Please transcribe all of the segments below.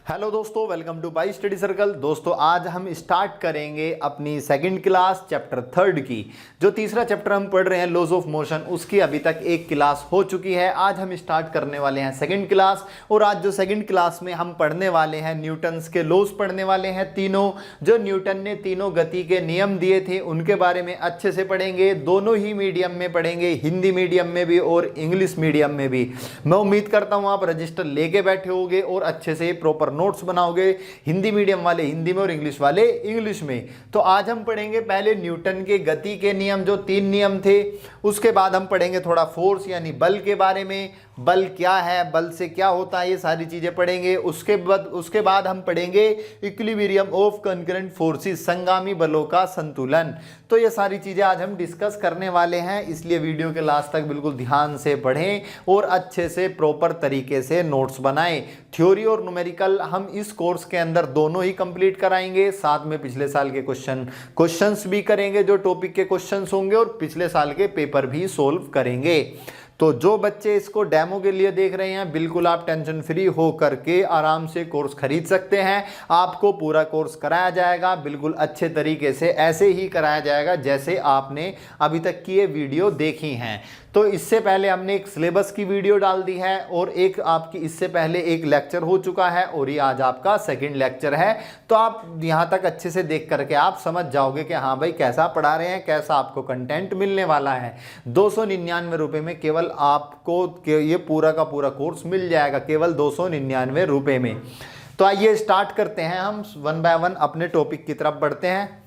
Hello दोस्तों, welcome two by study circle. दोस्तों आज हम स्टार्ट करेंगे अपनी सेकंड क्लास चैप्टर थर्ड की। जो तीसरा चैप्टर हम पढ़ रहे हैं लॉज ऑफ मोशन, उसकी अभी तक एक क्लास हो चुकी है। आज हम स्टार्ट करने वाले हैं सेकंड क्लास। और आज जो सेकंड क्लास में हम पढ़ने वाले हैं न्यूटन्स के लॉज पढ़ने वाले हैं तीनों। जो न्यूटन ने तीनों गति के नियम दिए थे उनके बारे में अच्छे से पढ़ेंगे। दोनों ही मीडियम में पढ़ेंगे, हिंदी मीडियम में भी और इंग्लिश मीडियम में भी। मैं उम्मीद करता हूँ आप रजिस्टर लेके बैठे होंगे और अच्छे से प्रॉपर नोट्स बनाओगे। हिंदी मीडियम वाले हिंदी में और इंग्लिश वाले इंग्लिश में। तो आज हम पढ़ेंगे पहले न्यूटन के गति के नियम, जो 3 नियम थे। उसके बाद हम पढ़ेंगे थोड़ा फोर्स यानी बल के बारे में। बल क्या है, बल से क्या होता है, ये सारी चीजें पढ़ेंगे। उसके बाद हम पढ़ेंगे इक्विलिब्रियम ऑफ कंकरेंट फोर्सेस, संगामी बलों का संतुलन। तो ये सारी चीजें आज हम डिस्कस करने वाले हैं, इसलिए वीडियो के लास्ट तक बिल्कुल ध्यान से पढ़ें और अच्छे से प्रॉपर तरीके से नोट्स बनाएं। थ्योरी और न्यूमेरिकल हम इस कोर्स के अंदर दोनों ही कंप्लीट कराएंगे। साथ में पिछले साल के क्वेश्चंस भी करेंगे, जो टॉपिक के क्वेश्चंस होंगे, और पिछले साल के पेपर भी सोल्व करेंगे। तो जो बच्चे इसको डेमो के लिए देख रहे हैं, बिल्कुल आप टेंशन फ्री हो करके आराम से कोर्स खरीद सकते हैं। आपको पूरा कोर्स कराया जाएगा बिल्कुल अच्छे तरीके से, ऐसे ही कराया जाएगा जैसे आपने अभी तक की ये वीडियो देखी हैं। तो इससे पहले हमने एक सिलेबस की वीडियो डाल दी है और एक आपकी इससे पहले एक लेक्चर हो चुका है और ये आज आपका सेकंड लेक्चर है। तो आप यहाँ तक अच्छे से देख करके आप समझ जाओगे कि हाँ भाई कैसा पढ़ा रहे हैं, कैसा आपको कंटेंट मिलने वाला है। 299 रुपये में केवल आपको ये पूरा का पूरा कोर्स मिल जाएगा, केवल 299 रुपये में। तो आइए स्टार्ट करते हैं, हम 1 बाय 1 अपने टॉपिक की तरफ बढ़ते हैं।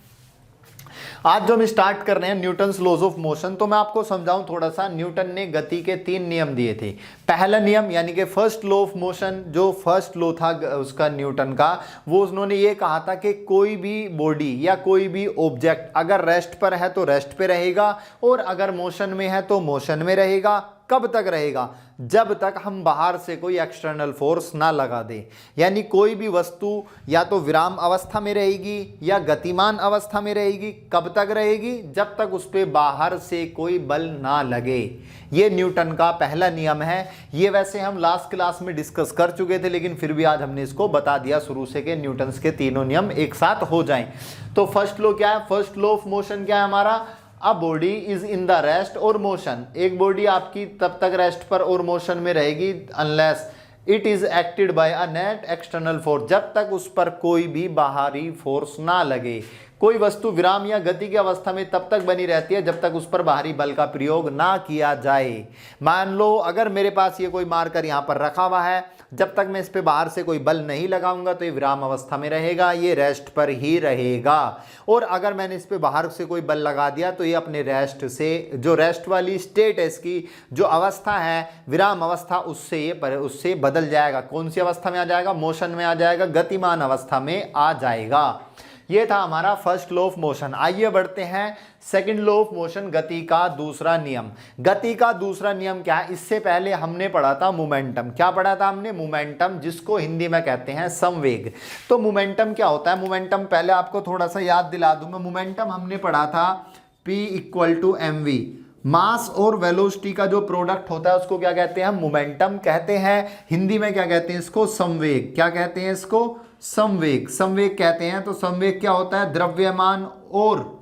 आज जो हम स्टार्ट कर रहे हैं न्यूटन्स लॉज ऑफ मोशन, तो मैं आपको समझाऊं थोड़ा सा। न्यूटन ने गति के 3 नियम दिए थे। पहला नियम यानी कि फर्स्ट लॉ ऑफ मोशन, जो फर्स्ट लॉ था उसका न्यूटन का, वो उन्होंने ये कहा था कि कोई भी बॉडी या कोई भी ऑब्जेक्ट अगर रेस्ट पर है तो रेस्ट पे रहेगा और अगर मोशन में है तो मोशन में रहेगा। कब तक रहेगा? जब तक हम बाहर से कोई एक्सटर्नल फोर्स ना लगा दे। यानी कोई भी वस्तु या तो विराम अवस्था में रहेगी या गतिमान अवस्था में रहेगी। कब तक रहेगी? जब तक उस पर बाहर से कोई बल ना लगे। ये न्यूटन का पहला नियम है। ये वैसे हम लास्ट क्लास में डिस्कस कर चुके थे, लेकिन फिर भी आज हमने इसको बता दिया शुरू से कि न्यूटन्स के तीनों नियम एक साथ हो जाएं। तो फर्स्ट लॉ क्या है? फर्स्ट लॉ ऑफ मोशन क्या है हमारा? A body is in the rest or motion. एक बॉडी आपकी तब तक रेस्ट पर और मोशन में रहेगी unless it is acted by a net external force, जब तक उस पर कोई भी बाहरी फोर्स ना लगे। कोई वस्तु विराम या गति की अवस्था में तब तक बनी रहती है जब तक उस पर बाहरी बल का प्रयोग ना किया जाए। मान लो अगर मेरे पास ये कोई मार्कर यहाँ पर रखा हुआ है, जब तक मैं इस पे बाहर से कोई बल नहीं लगाऊंगा तो ये विराम अवस्था में रहेगा, ये रेस्ट पर ही रहेगा। और अगर मैंने इस पे बाहर से कोई बल लगा दिया तो ये अपने रेस्ट से, जो रेस्ट वाली स्टेट है इसकी, जो अवस्था है विराम अवस्था, उससे बदल जाएगा। कौन सी अवस्था में आ जाएगा? मोशन में आ जाएगा, गतिमान अवस्था में आ जाएगा। ये था हमारा फर्स्ट लॉ ऑफ मोशन। आइए बढ़ते हैं सेकंड लॉ ऑफ मोशन, गति का दूसरा नियम। गति का दूसरा नियम क्या है? इससे पहले हमने पढ़ा था मोमेंटम। क्या पढ़ा था हमने? मोमेंटम, जिसको हिंदी में कहते हैं संवेग। तो मोमेंटम क्या होता है? मोमेंटम पहले आपको थोड़ा सा याद दिला दूं मैं। मोमेंटम हमने पढ़ा था P = mv। मास और वेलोसिटी का जो प्रोडक्ट होता है उसको क्या कहते हैं? हम मोमेंटम कहते हैं। हिंदी में क्या कहते हैं इसको? संवेग। क्या कहते हैं इसको? संवेग। संवेग कहते हैं। तो संवेग क्या होता है? द्रव्यमान और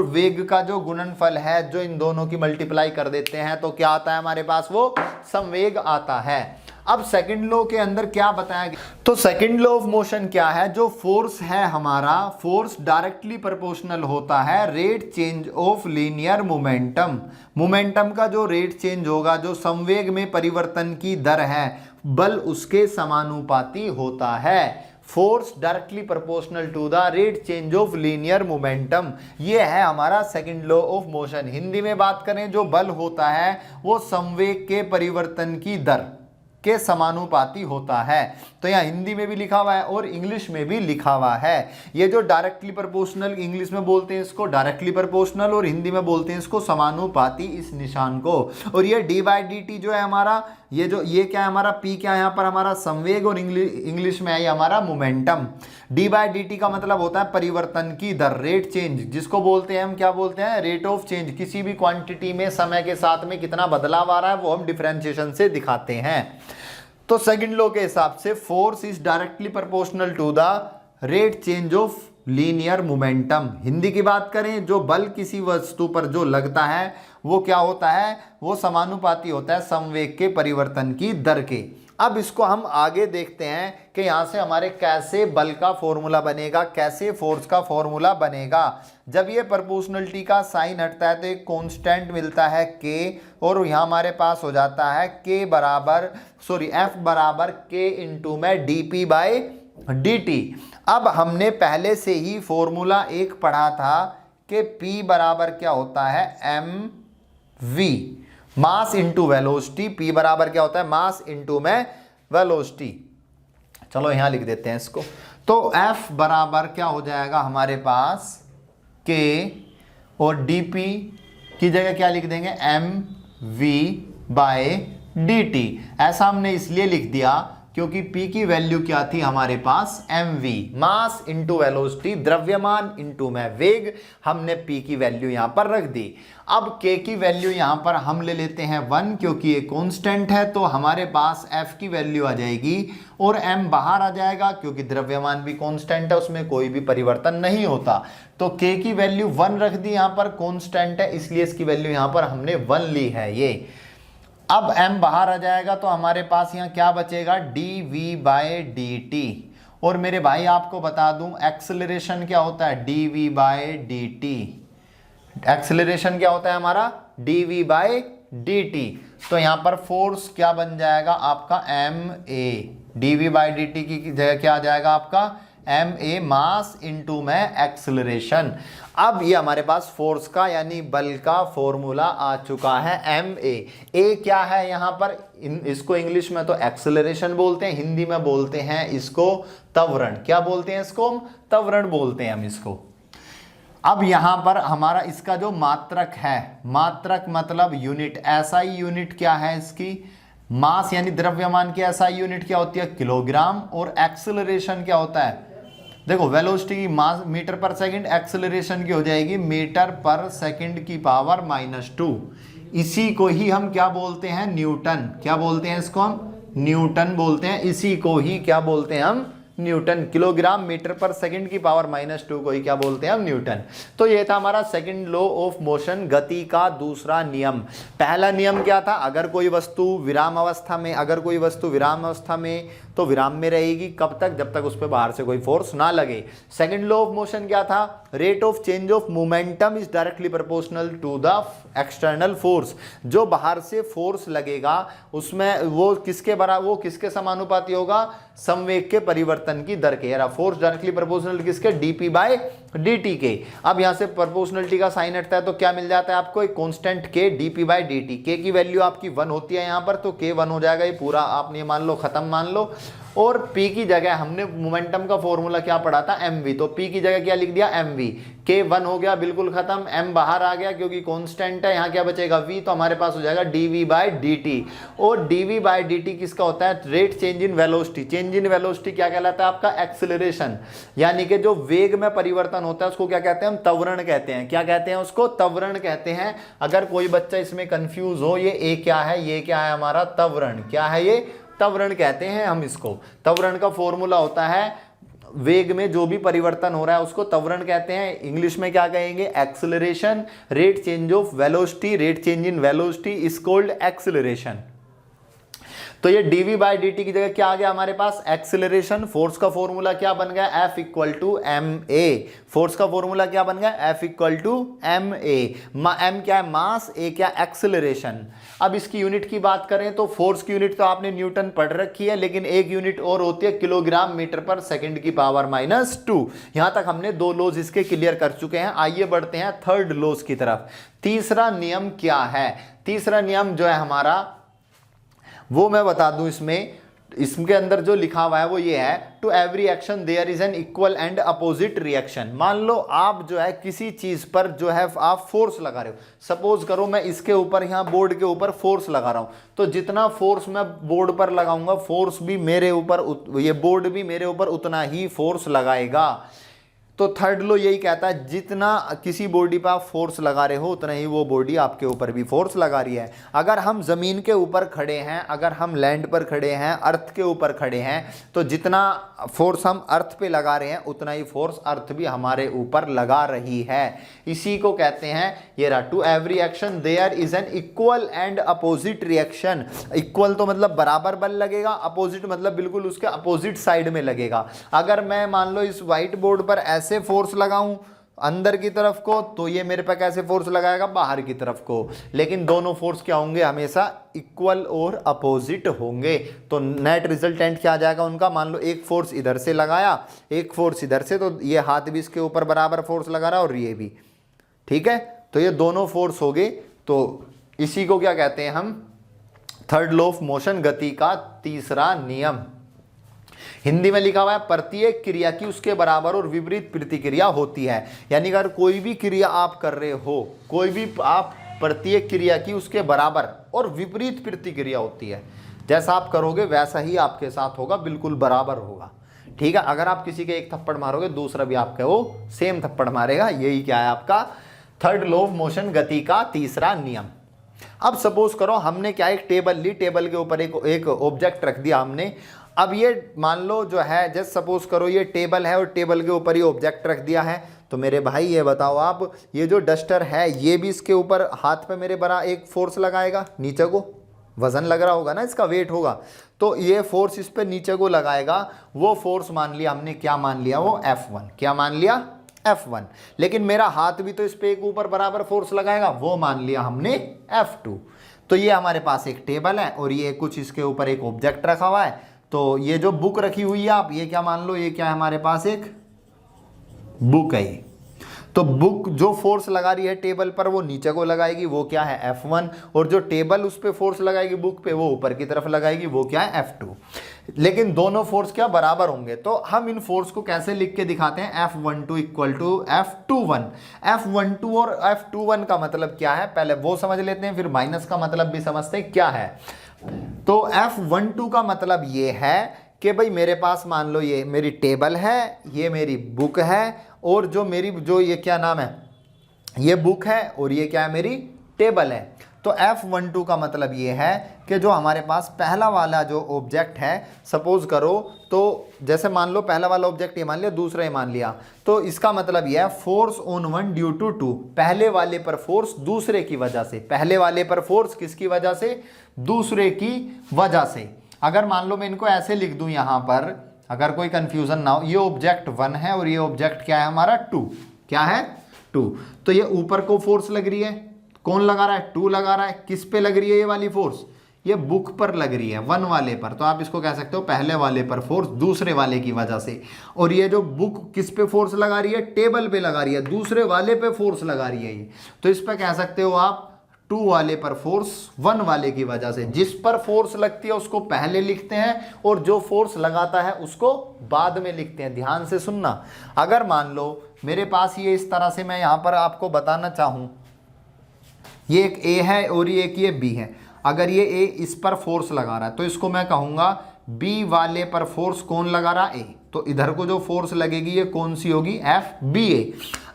वेग का जो गुणनफल है, जो इन दोनों की मल्टीप्लाई कर देते हैं तो क्या आता है हमारे पास? वो संवेग आता है। अब सेकंड लॉ के अंदर क्या बताया गया? तो सेकंड लॉ ऑफ मोशन क्या है? जो फोर्स है हमारा, फोर्स डायरेक्टली प्रोपोर्शनल होता है rate change of linear momentum. Momentum का जो रेट चेंज होगा, जो संवेग में परिवर्तन की दर है, बल उसके समानुपाती होता है। Force directly proportional to the rate change of linear momentum. ये है हमारा second law of motion. Hindi में बात करें, जो बल होता है वो संवेग के परिवर्तन की दर के समानुपाती होता है। तो यहाँ हिंदी में भी लिखा हुआ है और इंग्लिश में भी लिखा हुआ है। ये जो डायरेक्टली प्रोपोर्शनल, इंग्लिश में बोलते हैं इसको डायरेक्टली प्रोपोर्शनल और हिंदी में बोलते हैं इसको समानुपाती, इस निशान को। और ये d/dt जो है हमारा, ये क्या है हमारा? p क्या है यहाँ पर हमारा? संवेग। और इंग्लिश में है हमारा मोमेंटम। d/dt का मतलब होता है परिवर्तन की दर, रेट चेंज, जिसको बोलते हैं हम क्या बोलते हैं? Rate of change. किसी भी क्वांटिटी में समय के साथ में कितना बदलाव आ रहा है वो हम डिफरेंशिएशन से दिखाते हैं। तो सेकंड लॉ के हिसाब से force is directly proportional to the rate change of linear momentum. Hindi की बात करें, जो बल किसी वस्तु पर जो लगता है वो क्या होता है, वो समानुपाती होता है संवेग के परिवर्तन की दर के। अब इसको हम आगे देखते हैं कि यहाँ से हमारे कैसे बल का फॉर्मूला बनेगा, कैसे फोर्स का फॉर्मूला बनेगा। जब ये प्रोपोर्शनलिटी का साइन हटता है तो एक कांस्टेंट मिलता है k, और यहाँ हमारे पास हो जाता है F बराबर k इंटू में dp बाई dt। अब हमने पहले से ही फॉर्मूला एक पढ़ा था कि p बराबर क्या होता है mv, mass into velocity. p बराबर क्या होता है, मास इंटू में वेलोसिटी। चलो यहां लिख देते हैं इसको। तो f बराबर क्या हो जाएगा हमारे पास k, और dp की जगह क्या लिख देंगे mv बाय dt। ऐसा हमने इसलिए लिख दिया क्योंकि p की वैल्यू क्या थी हमारे पास mv, मास इंटू वेलोसिटी, द्रव्यमान इंटू में वेग। हमने p की वैल्यू यहां पर रख दी। अब k की वैल्यू यहां पर हम ले लेते हैं 1, क्योंकि ये कांस्टेंट है, तो हमारे पास f की वैल्यू आ जाएगी और m बाहर आ जाएगा, क्योंकि द्रव्यमान भी कांस्टेंट है, उसमें कोई भी परिवर्तन नहीं होता। तो k की वैल्यू 1 रख दी, यहां पर कांस्टेंट है इसलिए इसकी वैल्यू यहां पर हमने 1 ली है ये। अब m बाहर आ जाएगा तो हमारे पास यहाँ क्या बचेगा, dv बाय dt। और मेरे भाई आपको बता दूं एक्सेलरेशन क्या होता है, dv बाय dt। एक्सेलरेशन क्या होता है हमारा, dv बाय dt। तो यहाँ पर फोर्स क्या बन जाएगा आपका ma, dv बाय dt की जगह क्या आ जाएगा आपका ma, मास इंटू में एक्सेलरेशन। अब ये हमारे पास फोर्स का यानी बल का फॉर्मूला आ चुका है ma। a क्या है यहाँ पर, इसको इंग्लिश में तो एक्सेलरेशन बोलते हैं, हिंदी में बोलते हैं इसको त्वरण। क्या बोलते हैं इसको, हम त्वरण बोलते हैं हम इसको। अब यहाँ पर हमारा इसका जो मात्रक है, मात्रक मतलब यूनिट, SI यूनिट क्या है इसकी, मास यानी द्रव्यमान की SI यूनिट क्या होती है, किलोग्राम। और एक्सेलरेशन क्या होता है, देखो वेलोसिटी की मास मीटर पर सेकंड, एक्सेलरेशन की हो जाएगी मीटर पर सेकंड की पावर -2। इसी को ही हम क्या बोलते हैं, न्यूटन। क्या बोलते हैं इसको हम, न्यूटन बोलते हैं। इसी को ही क्या बोलते हैं हम, न्यूटन। किलोग्राम मीटर पर सेकंड की पावर -2 को ही क्या बोलते हैं हम, न्यूटन। तो ये था हमारा सेकंड लॉ ऑफ मोशन, गति का दूसरा नियम। पहला नियम क्या था, अगर कोई वस्तु विराम अवस्था में, तो विराम में रहेगी। कब तक, जब तक उस पर बाहर से कोई फोर्स ना लगे। सेकंड लॉ ऑफ मोशन क्या था, rate of change of momentum is directly proportional to the external force. जो बाहर से फोर्स लगेगा उसमें वो किसके समानुपाती होगा, संवेग के परिवर्तन की दर के। यार फोर्स डायरेक्टली प्रोपोर्शनल किसके, dp बाय dt के। अब यहां से प्रोपोर्शनलिटी का साइन हटता है तो क्या मिल जाता है आपको, एक constant k, dp by dt। k की वैल्यू आपकी 1 होती है यहां पर, तो k 1 हो जाएगा, ये पूरा आपने मान लो खत्म मान लो। और p की जगह हमने मोमेंटम का फॉर्मूला क्या पढ़ा था, mv, तो p की जगह क्या लिख दिया mv। k 1 हो गया बिल्कुल खत्म, m बाहर आ गया क्योंकि कांस्टेंट है, यहाँ क्या बचेगा v, तो हमारे पास हो जाएगा dv बाय dt। और dv बाय dt किसका होता है, rate change in velocity. Change in velocity क्या कहलाता है आपका, एक्सेलरेशन। यानी कि जो वेग में परिवर्तन होता है उसको क्या कहते हैं हम, त्वरण कहते हैं। क्या कहते हैं उसको, त्वरण कहते हैं। अगर कोई बच्चा इसमें कंफ्यूज हो, ये a क्या है, ये क्या है हमारा त्वरण, क्या है ये, त्वरण कहते हैं हम इसको। त्वरण का फॉर्मूला होता है, वेग में जो भी परिवर्तन हो रहा है उसको त्वरण कहते हैं। इंग्लिश में क्या कहेंगे, acceleration. Rate change of velocity, rate change in velocity is called acceleration. तो ये dv बाय dt की जगह क्या आ गया हमारे पास, एक्सेलरेशन। फोर्स का फॉर्मूला क्या बन गया, F equal to ma। Force का फॉर्मूला क्या बन गया, F equal to ma। m क्या है, मास, a क्या, एक्सेलरेशन। अब इसकी यूनिट की बात करें तो फोर्स की यूनिट तो आपने न्यूटन पढ़ रखी है, लेकिन एक यूनिट और होती है किलोग्राम मीटर पर सेकंड की पावर -2। यहां तक हमने 2 लॉज इसके क्लियर कर चुके हैं। आइए बढ़ते हैं थर्ड लॉज की तरफ। तीसरा नियम क्या है, तीसरा नियम जो है हमारा वो मैं बता दूं, इसके अंदर जो लिखा हुआ है वो ये है, to every action there is an equal and opposite reaction. मान लो आप जो है किसी चीज पर जो है आप फोर्स लगा रहे हो, सपोज करो मैं इसके ऊपर यहाँ बोर्ड के ऊपर फोर्स लगा रहा हूँ, तो जितना फोर्स मैं बोर्ड पर लगाऊंगा फोर्स भी मेरे ऊपर, ये बोर्ड भी मेरे ऊपर उतना ही फोर्स लगाएगा। तो थर्ड लॉ यही कहता है जितना किसी बॉडी पर आप फोर्स लगा रहे हो उतना ही वो बॉडी आपके ऊपर भी फोर्स लगा रही है। अगर हम ज़मीन के ऊपर खड़े हैं, अगर हम लैंड पर खड़े हैं, अर्थ के ऊपर खड़े हैं, तो जितना फोर्स हम अर्थ पे लगा रहे हैं उतना ही फोर्स अर्थ भी हमारे ऊपर लगा रही है। इसी को कहते हैं, ये रहा, to every action there is an equal and opposite reaction. Equal तो मतलब बराबर बल लगेगा, अपोजिट मतलब बिल्कुल उसके अपोजिट साइड में लगेगा। अगर मैं मान लो इस व्हाइट बोर्ड पर ऐसे फोर्स लगाऊं अंदर की तरफ को, तो ये मेरे पे कैसे फोर्स लगाएगा, बाहर की तरफ को। लेकिन दोनों फोर्स क्या होंगे, हमेशा इक्वल और अपोजिट होंगे। तो नेट रिजल्टेंट क्या आ जाएगा उनका, मान लो एक फोर्स इधर से लगाया, एक फोर्स इधर से, तो ये हाथ भी इसके ऊपर बराबर फोर्स लगा रहा है और ये भी, ठीक है। तो ये दोनों फोर्स हो गए। तो इसी को क्या कहते हैं हम, थर्ड लॉ ऑफ मोशन, गति का तीसरा नियम। हिंदी में लिखा हुआ है प्रत्येक क्रिया की उसके बराबर और विपरीत प्रतिक्रिया होती है। यानी अगर कोई भी क्रिया आप कर रहे हो, कोई भी आप प्रत्येक क्रिया की उसके बराबर और विपरीत प्रतिक्रिया होती है। जैसा आप करोगे वैसा ही आपके साथ होगा, बिल्कुल बराबर होगा, ठीक है। अगर आप किसी के एक थप्पड़ मारोगे दूसरा भी आपके वो सेम थप्पड़ मारेगा। यही क्या है आपका थर्ड लॉ ऑफ मोशन, गति का तीसरा नियम। अब सपोज करो हमने क्या एक टेबल ली, टेबल के ऊपर एक ऑब्जेक्ट रख दिया हमने। अब ये मान लो जो है, जस्ट सपोज करो ये टेबल है और टेबल के ऊपर ये ऑब्जेक्ट रख दिया है। तो मेरे भाई ये बताओ आप, ये जो डस्टर है ये भी इसके ऊपर हाथ पे मेरे बड़ा एक फोर्स लगाएगा, नीचे को वजन लग रहा होगा ना, इसका वेट होगा, तो ये फोर्स इस पे नीचे को लगाएगा। वो फोर्स मान लिया हमने, क्या मान लिया, वो F1। क्या मान लिया, F1। लेकिन मेरा हाथ भी तो इस पे एक ऊपर बराबर फोर्स लगाएगा, वो मान लिया हमने F2। तो ये हमारे पास एक टेबल है और ये कुछ इसके ऊपर एक ऑब्जेक्ट रखा हुआ है। तो ये जो बुक रखी हुई है आप ये क्या मान लो, ये क्या है हमारे पास, एक बुक है ये। तो बुक जो फोर्स लगा रही है टेबल पर वो नीचे को लगाएगी, वो क्या है F1। और जो टेबल उस पे फोर्स लगाएगी बुक पे, वो ऊपर की तरफ लगाएगी, वो क्या है F2। लेकिन दोनों फोर्स क्या बराबर होंगे। तो हम इन फोर्स को कैसे लिख के दिखाते हैं, F12 equal to F21। F12 और F21 का मतलब क्या है पहले वो समझ लेते हैं, फिर माइनस का मतलब भी समझते हैं क्या है। तो F12 का मतलब ये है कि भाई मेरे पास मान लो ये मेरी टेबल है, ये मेरी बुक है, और जो मेरी जो ये क्या नाम है, ये बुक है और ये क्या है, मेरी टेबल है। तो F12 का मतलब ये है कि जो हमारे पास पहला वाला जो ऑब्जेक्ट है, सपोज करो तो जैसे मान लो पहला वाला ऑब्जेक्ट ये मान लिया, दूसरा ये मान लिया, तो इसका मतलब ये है force on one due to two, पहले वाले पर फोर्स दूसरे की वजह से। पहले वाले पर फोर्स किसकी वजह से, दूसरे की वजह से। अगर मान लो मैं इनको ऐसे लिख दूं यहाँ पर, अगर कोई कंफ्यूजन ना हो, ये ऑब्जेक्ट 1 है और ये ऑब्जेक्ट क्या है हमारा 2, क्या है 2। तो ये ऊपर को फोर्स लग रही है, कौन लगा रहा है, 2 लगा रहा है। किस पे लग रही है ये वाली फोर्स, ये बुक पर लग रही है, 1 वाले पर। तो आप इसको कह सकते हो पहले वाले पर फोर्स दूसरे वाले की वजह से। और ये जो बुक किस पे फोर्स लगा रही है, टेबल पे लगा रही है, दूसरे वाले पे फोर्स लगा रही है ये। तो इस पे कह सकते हो आप 2 वाले पर फोर्स 1 वाले की वजह से। जिस पर फोर्स लगती है उसको पहले लिखते हैं और जो फोर्स लगाता है उसको बाद में लिखते हैं। ध्यान से सुनना। अगर मान लो मेरे पास ये इस तरह से, मैं यहाँ पर आपको बताना चाहूँ, ये एक A है और ये एक ये B है। अगर ये A इस पर फोर्स लगा रहा है तो इसको मैं कहूँगा B वाले पर फोर्स कौन लगा रहा है, A। तो इधर को जो फोर्स लगेगी ये कौन सी होगी, FBA।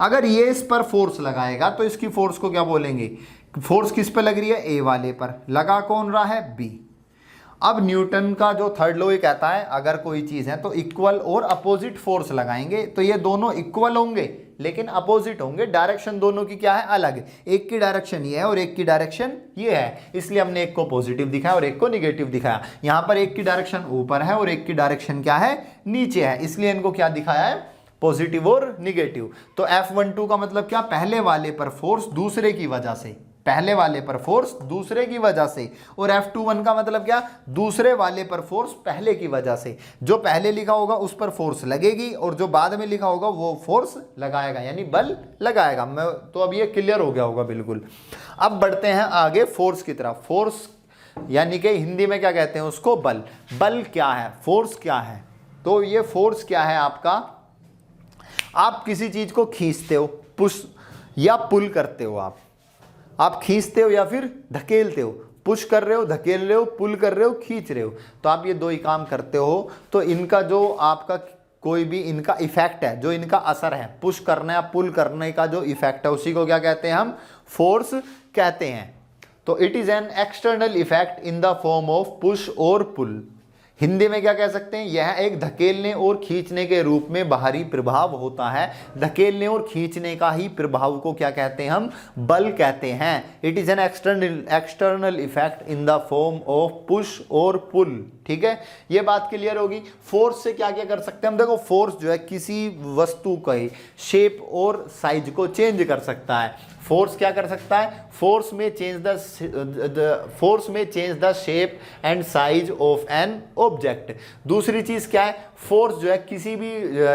अगर ये इस पर फोर्स लगाएगा तो इसकी फोर्स को क्या बोलेंगे, फोर्स किस पे लग रही है, A वाले पर। लगा कौन रहा है, B। अब न्यूटन का जो थर्ड लॉ ये कहता है अगर कोई चीज़ है तो इक्वल और अपोजिट फोर्स लगाएंगे। तो ये दोनों इक्वल होंगे लेकिन अपोजिट होंगे, डायरेक्शन दोनों की क्या है, अलग। एक की डायरेक्शन ये है और एक की डायरेक्शन ये है, इसलिए हमने एक को पॉजिटिव दिखाया और एक को निगेटिव दिखाया। यहाँ पर एक की डायरेक्शन ऊपर है और एक की डायरेक्शन क्या है, नीचे है, इसलिए इनको क्या दिखाया है, पॉजिटिव और निगेटिव। तो F12 का मतलब क्या, पहले वाले पर फोर्स दूसरे की वजह से, पहले वाले पर फोर्स दूसरे की वजह से। और F21 का मतलब क्या, दूसरे वाले पर फोर्स पहले की वजह से। जो पहले लिखा होगा उस पर फोर्स लगेगी और जो बाद में लिखा होगा वो फोर्स लगाएगा, यानी बल लगाएगा। मैं तो अब ये क्लियर हो गया होगा बिल्कुल। अब बढ़ते हैं आगे फोर्स की तरफ। फोर्स यानी कि हिंदी में क्या कहते हैं उसको, बल। बल क्या है, फोर्स क्या है। तो ये फोर्स क्या है आपका, आप किसी चीज को खींचते हो, पुश या पुल करते हो, आप खींचते हो या फिर धकेलते हो। पुश कर रहे हो, धकेल रहे हो, पुल कर रहे हो, खींच रहे हो, तो आप ये दो ही काम करते हो। तो इनका जो आपका कोई भी इनका इफेक्ट है, जो इनका असर है, पुश करने या पुल करने का जो इफेक्ट है, उसी को क्या कहते हैं हम? फोर्स कहते हैं। तो it is an external effect in the form of push और पुल। हिंदी में क्या कह सकते हैं? यह एक धकेलने और खींचने के रूप में बाहरी प्रभाव होता है। धकेलने और खींचने का ही प्रभाव को क्या कहते हैं हम? बल कहते हैं। It is an external effect in the form of push और पुल। ठीक है, ये बात क्लियर होगी। फोर्स से क्या क्या कर सकते हैं हम? देखो, फोर्स जो है किसी वस्तु का शेप और साइज को चेंज कर सकता है। फोर्स क्या कर सकता है? फोर्स में change the shape and size of an object. दूसरी चीज क्या है? फोर्स जो है किसी भी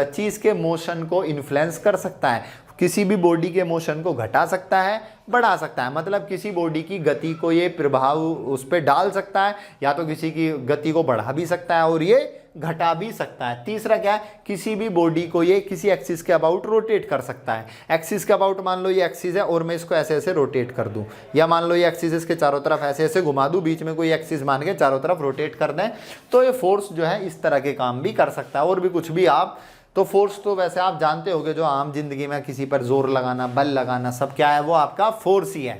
चीज के मोशन को इन्फ्लुएंस कर सकता है। किसी भी बॉडी के मोशन को घटा सकता है, बढ़ा सकता है। मतलब किसी बॉडी की गति को ये प्रभाव उस पर डाल सकता है, या तो किसी की गति को बढ़ा भी सकता है और ये घटा भी सकता है। तीसरा क्या है? किसी भी बॉडी को ये किसी एक्सिस के अबाउट रोटेट कर सकता है। एक्सिस के अबाउट मान लो ये एक्सिस है और मैं इसको ऐसे ऐसे रोटेट कर दूं, या मान लो ये एक्सिस इसके चारों तरफ ऐसे ऐसे घुमा दूं, बीच में कोई एक्सिस मान के चारों तरफ रोटेट कर दें, तो ये फोर्स जो है इस तरह के काम भी कर सकता है। और भी कुछ भी आप, तो फोर्स तो वैसे आप जानते होंगे, जो आम जिंदगी में किसी पर जोर लगाना, बल लगाना, सब क्या है? वो आपका फोर्स ही है।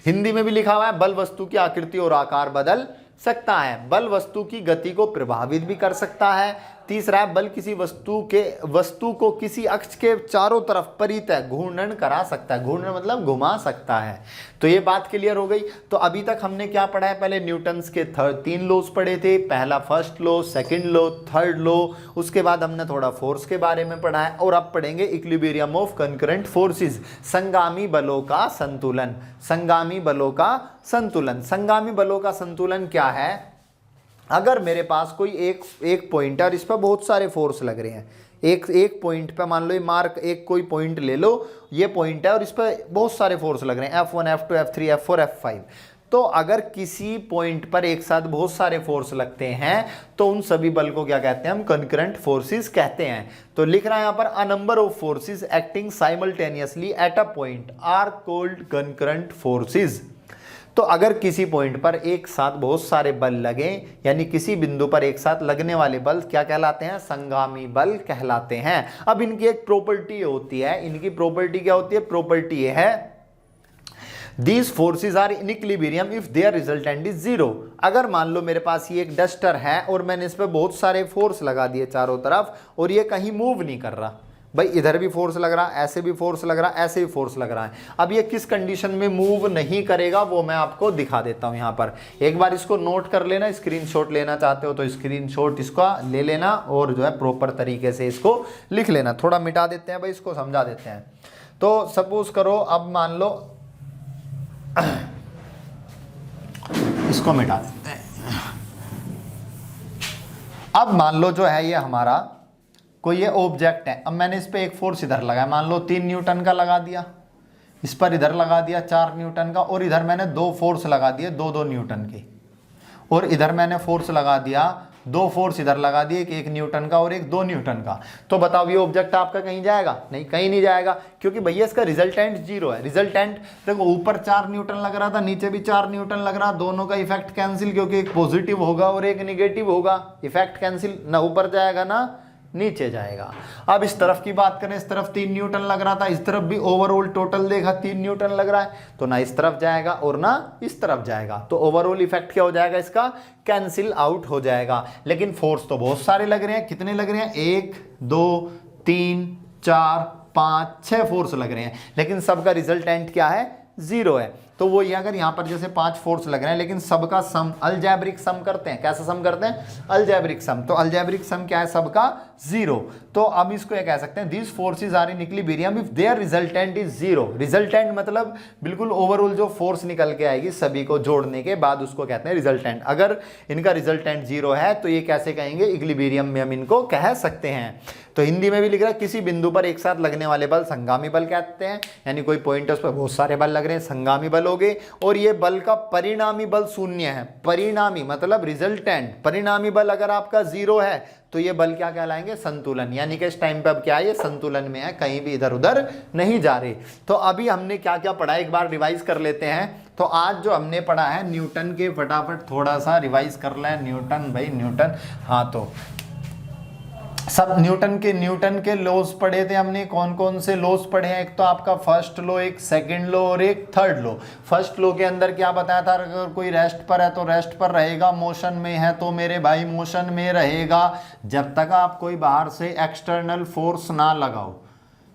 हिंदी में भी लिखा हुआ है, बल वस्तु की आकृति और आकार बदल सकता है। बल वस्तु की गति को प्रभावित भी कर सकता है। तीसरा है, बल किसी वस्तु को किसी अक्ष के चारों तरफ परितः घूर्णन करा सकता है। घूर्णन मतलब घुमा सकता है। तो ये बात क्लियर हो गई। तो अभी तक हमने क्या पढ़ा है? पहले न्यूटन्स के 3 लॉज पढ़े थे। पहला first law, second law, third law. उसके बाद हमने थोड़ा फोर्स के बारे में पढ़ा है, और अब पढ़ेंगे इक्विलिब्रियम ऑफ कंकरेंट फोर्सेस, संगामी बलों का संतुलन। संगामी बलों का संतुलन। संगामी बलों का संतुलन क्या है? अगर मेरे पास कोई एक पॉइंट है और इस पर बहुत सारे फोर्स लग रहे हैं, एक पॉइंट पे मान लो ये मार्क, एक कोई पॉइंट ले लो, ये पॉइंट है और इस पर बहुत सारे फोर्स लग रहे हैं, F1, F2, F3, F4, F5। तो अगर किसी पॉइंट पर एक साथ बहुत सारे फोर्स लगते हैं तो उन सभी बल को क्या कहते हैं हम? कंकरेंट फोर्सेस कहते हैं। तो लिख रहा है यहां पर, a number of forces acting simultaneously at a point are called concurrent forces. तो अगर किसी पॉइंट पर एक साथ बहुत सारे बल लगे, यानी किसी बिंदु पर एक साथ लगने वाले बल क्या कहलाते हैं? संगामी बल कहलाते हैं। अब इनकी एक प्रॉपर्टी होती है। इनकी प्रॉपर्टी क्या होती है? प्रॉपर्टी ये है, These forces are in equilibrium if their resultant is 0। अगर मान लो मेरे पास ये एक डस्टर है और मैंने इस पर बहुत सारे फोर्स लगा दिए चारों तरफ, और ये कहीं मूव नहीं कर रहा, भाई इधर भी फोर्स लग रहा, ऐसे भी फोर्स लग रहा, ऐसे भी फोर्स लग रहा है। अब ये किस कंडीशन में मूव नहीं करेगा वो मैं आपको दिखा देता हूं। यहाँ पर एक बार इसको नोट कर लेना, स्क्रीनशॉट लेना चाहते हो तो स्क्रीनशॉट इसका ले लेना, और जो है प्रॉपर तरीके से इसको लिख लेना। थोड़ा मिटा देते हैं भाई, इसको समझा देते हैं। तो सपोज करो, अब मान लो इसको मिटा देते हैं। अब मान लो जो है ये हमारा कोई ये ऑब्जेक्ट है। अब मैंने इस पे एक फोर्स इधर लगाया, मान लो 3 न्यूटन का लगा दिया, इस पर इधर लगा दिया 4 न्यूटन का, और इधर मैंने 2 फोर्स लगा दिए 2-2 न्यूटन के, और इधर मैंने फोर्स लगा दिया 2 फोर्स इधर लगा दिए, एक न्यूटन का और एक 2 न्यूटन का। तो बताओ ये ऑब्जेक्ट आपका कहीं जाएगा? नहीं, कहीं नहीं जाएगा, क्योंकि भैया इसका रिजल्टेंट 0 है। रिजल्टेंट देखो, ऊपर 4 न्यूटन लग रहा था, नीचे भी 4 न्यूटन लग रहा, दोनों का इफेक्ट कैंसिल, क्योंकि एक पॉजिटिव होगा और एक निगेटिव होगा। इफेक्ट कैंसिल, ना ऊपर जाएगा ना नीचे जाएगा। अब इस तरफ की बात करें, इस तरफ 3 न्यूटन लग रहा था, इस तरफ भी ओवरऑल टोटल देखा 3 न्यूटन लग रहा है, तो ना इस तरफ जाएगा और ना इस तरफ जाएगा। तो ओवरऑल इफेक्ट क्या हो जाएगा? इसका कैंसिल आउट हो जाएगा। लेकिन फोर्स तो बहुत सारे लग रहे हैं। कितने लग रहे हैं? 1, 2, 3, 4, 5, 6 फोर्स लग रहे हैं, लेकिन सबका रिजल्टेंट क्या है? 0 है। तो वो ये, अगर यहाँ पर जैसे 5 फोर्स लग रहे हैं, लेकिन सबका सम अलजेब्रिक सम करते हैं। कैसा सम करते हैं? अलजेब्रिक सम। तो अलजेब्रिक सम क्या है? सबका 0। तो अब इसको ये कह सकते हैं, this forces are in equilibrium if their resultant is 0। Resultant मतलब बिल्कुल ओवरऑल जो फोर्स निकल के आएगी सभी को जोड़ने के बाद, उसको कहते हैं रिजल्टेंट। अगर इनका रिजल्टेंट 0 है तो ये कैसे कहेंगे? इक्विलिब्रियम में हम इनको कह सकते हैं। तो हिंदी में भी लिख रहा है, किसी बिंदु पर एक साथ लगने वाले बल संगामी बल कहते हैं, यानी कोई पॉइंट है उस पर बहुत सारे बल लग रहे हैं, संगामी बल हो गए। और ये बल का परिणामी बल 0 है। परिणामी मतलब रिजल्टेंट। परिणामी बल अगर आपका 0 है तो ये बल क्या कहलाएंगे? संतुलन। यानी कि इस टाइम पे अब क्या है? ये संतुलन में है, कहीं भी इधर उधर नहीं जा रहे। तो अभी हमने क्या क्या पढ़ा, एक बार रिवाइज कर लेते हैं। तो आज जो हमने पढ़ा है न्यूटन के, फटाफट थोड़ा सा रिवाइज कर लें। न्यूटन भाई, न्यूटन, हाँ, तो सब न्यूटन के लॉज पढ़े थे हमने। कौन कौन से लॉज पढ़े हैं? एक तो आपका फर्स्ट लॉ, एक सेकंड लॉ और एक थर्ड लॉ। फर्स्ट लॉ के अंदर क्या बताया था? अगर कोई रेस्ट पर है तो रेस्ट पर रहेगा, मोशन में है तो मेरे भाई मोशन में रहेगा, जब तक आप कोई बाहर से एक्सटर्नल फोर्स ना लगाओ।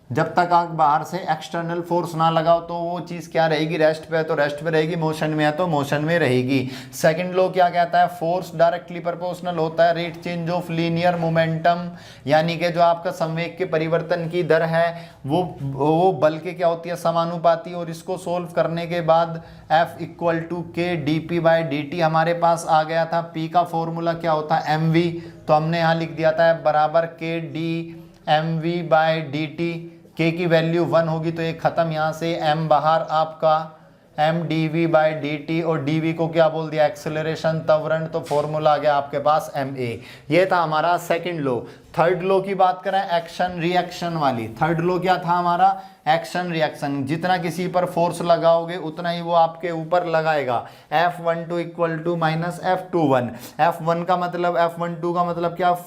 जब तक आप बाहर से एक्सटर्नल फोर्स ना लगाओ तो वो चीज़ क्या रहेगी? रेस्ट पे है तो रेस्ट पे रहेगी, मोशन में है तो मोशन में रहेगी। सेकंड लॉ क्या कहता है? फोर्स डायरेक्टली प्रोपोर्शनल होता है rate change of linear momentum, यानी कि जो आपका संवेग के परिवर्तन की दर है वो बल के क्या होती है? समानुपाती। और इसको सोल्व करने के बाद F इक्वल टू के D P by D T हमारे पास आ गया था। P का फॉर्मूला क्या होता है? mv, तो हमने यहाँ लिख दिया था बराबर के D M V by D T. K की वैल्यू 1 होगी तो ये खत्म, यहाँ से m बाहर आपका M D V by D T, और डी वी को क्या बोल दिया? एक्सेलरेशन त्वरण, तो फॉर्मूला आ गया आपके पास एम ए। ये था हमारा सेकंड लॉ। थर्ड लॉ की बात करें एक्शन रिएक्शन वाली। थर्ड लॉ क्या था हमारा? Action reaction. जितना किसी पर फोर्स लगाओगे उतना ही वो आपके ऊपर लगाएगा। F12 equal to minus F21। F1 का मतलब, F12 का मतलब क्या?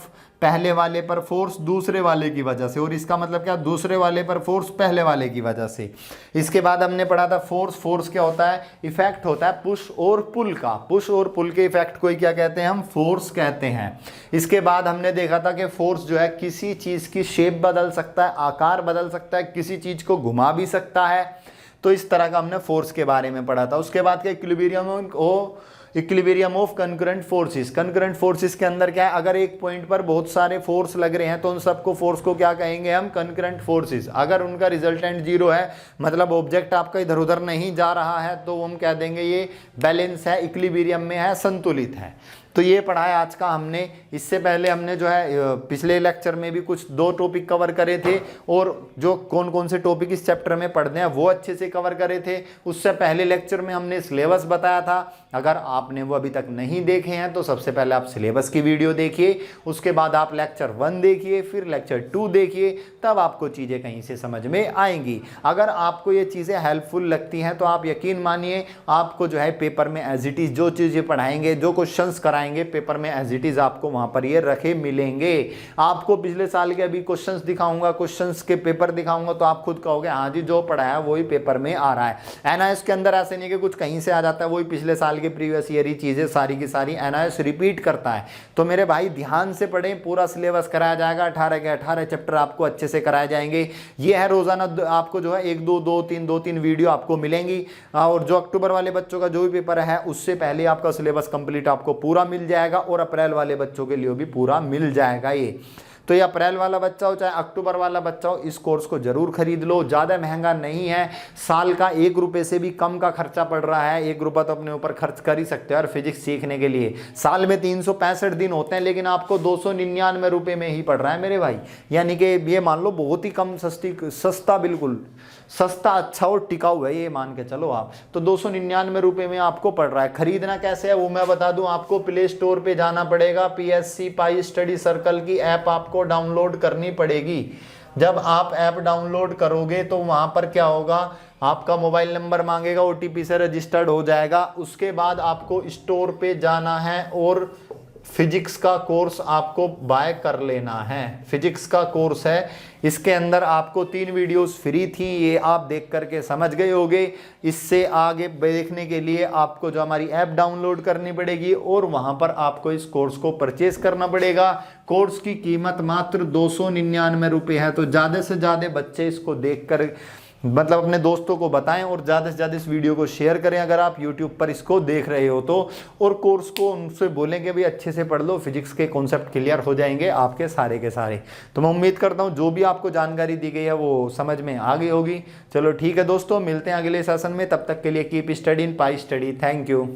पहले वाले पर फोर्स दूसरे वाले की वजह से, और इसका मतलब क्या? दूसरे वाले पर फोर्स पहले वाले की वजह से। इसके बाद हमने पढ़ा था फोर्स क्या होता है? इफेक्ट होता है पुश और पुल का। पुश और पुल के इफेक्ट को ही क्या कहते हैं? हम फोर्स कहते हैं। इसके बाद हमने देखा था कि फोर्स जो है किसी चीज़ की शेप बदल सकता है, आकार बदल सकता है, किसी चीज़ को घुमा भी सकता है। तो इस तरह का हमने फोर्स के बारे में पढ़ा था। उसके बाद क्या? Equilibrium of concurrent forces. Concurrent forces के अंदर क्या है? अगर एक पॉइंट पर बहुत सारे फोर्स लग रहे हैं तो उन सबको फोर्स को क्या कहेंगे हम? Concurrent forces. अगर उनका रिजल्टेंट जीरो है, मतलब ऑब्जेक्ट आपका इधर उधर नहीं जा रहा है, तो हम कह देंगे ये बैलेंस है, इक्विलिब्रियम में है, संतुलित है। तो ये पढ़ा है आज का हमने। इससे पहले हमने जो है पिछले लेक्चर में भी कुछ 2 टॉपिक कवर करे थे, और जो कौन कौन से टॉपिक इस चैप्टर में पढ़ने हैं वो अच्छे से कवर करे थे। उससे पहले लेक्चर में हमने सिलेबस बताया था। अगर आपने वो अभी तक नहीं देखे हैं तो सबसे पहले आप सिलेबस की वीडियो देखिए, उसके बाद आप लेक्चर 1 देखिए, फिर लेक्चर 2 देखिए, तब आपको चीज़ें कहीं से समझ में आएंगी। अगर आपको ये चीज़ें हेल्पफुल लगती हैं तो आप यकीन मानिए आपको जो है पेपर में एज इट इज़ जो चीज़ें पढ़ाएंगे, जो क्वेश्चंस कराएंगे पेपर में एज इट इज आपको वहां पर ये रखे मिलेंगे। आपको पिछले साल के अभी क्वेश्चंस दिखाऊंगा, क्वेश्चंस के पेपर दिखाऊंगा, तो आप खुद कहोगे हाँ जी जो पढ़ाया वही पेपर में आ रहा है। एनआईएस के अंदर ऐसे नहीं कि कुछ कहीं से आ जाता है, वही पिछले साल के प्रीवियस ईयर ही चीजें सारी की सारी एनआईएस रिपीट करता है। तो मेरे भाई ध्यान से पढ़ें, पूरा सिलेबस कराया जाएगा, 18 के 18 चैप्टर आपको अच्छे से कराए जाएंगे। ये है रोजाना आपको जो है 1 2 2 3 वीडियो आपको मिलेंगी। और जो अक्टूबर वाले बच्चों का जो भी पेपर है उससे पहले आपका सिलेबस कंप्लीट आपको पूरा मिल जाएगा, और अप्रैल वाले बच्चों के लिए भी पूरा मिल जाएगा ये। तो ये अप्रैल वाला बच्चा हो चाहे अक्टूबर वाला बच्चा हो, इस कोर्स को जरूर खरीद लो। ज़्यादा महंगा नहीं है, साल का 1 रुपये से भी कम का खर्चा पड़ रहा है। 1 रुपया तो अपने ऊपर खर्च कर ही सकते हो और फिजिक्स सीखने के लिए। साल में 365 दिन होते हैं, लेकिन आपको 299 रुपये में ही पड़ रहा है मेरे भाई। यानी कि ये मान लो बहुत ही कम सस्ता, बिल्कुल सस्ता, अच्छा और टिकाऊ है, ये मान के चलो आप। तो 299 रुपये में आपको पड़ रहा है। खरीदना कैसे है वो मैं बता दूं आपको। प्ले स्टोर पे जाना पड़ेगा, PSC पाई स्टडी सर्कल की ऐप आपको डाउनलोड करनी पड़ेगी। जब आप ऐप डाउनलोड करोगे तो वहां पर क्या होगा, आपका मोबाइल नंबर मांगेगा, OTP से रजिस्टर्ड हो जाएगा। उसके बाद आपको स्टोर पे जाना है और फिजिक्स का कोर्स आपको बाय कर लेना है। फिजिक्स का कोर्स है, इसके अंदर आपको 3 वीडियोस फ्री थी, ये आप देख करके समझ गए होंगे। इससे आगे देखने के लिए आपको जो हमारी ऐप डाउनलोड करनी पड़ेगी और वहां पर आपको इस कोर्स को परचेज करना पड़ेगा। कोर्स की कीमत मात्र 299 रुपये है। तो ज़्यादा से ज़्यादा बच्चे इसको देख कर मतलब अपने दोस्तों को बताएं और ज़्यादा से ज़्यादा इस वीडियो को शेयर करें अगर आप YouTube पर इसको देख रहे हो तो। और कोर्स को उनसे बोलें कि भाई अच्छे से पढ़ लो, फिजिक्स के कॉन्सेप्ट क्लियर हो जाएंगे आपके सारे के सारे। तो मैं उम्मीद करता हूँ जो भी आपको जानकारी दी गई है वो समझ में आ गई होगी। चलो ठीक है दोस्तों, मिलते हैं अगले सेशन में। तब तक के लिए keep studying pi study. Thank you.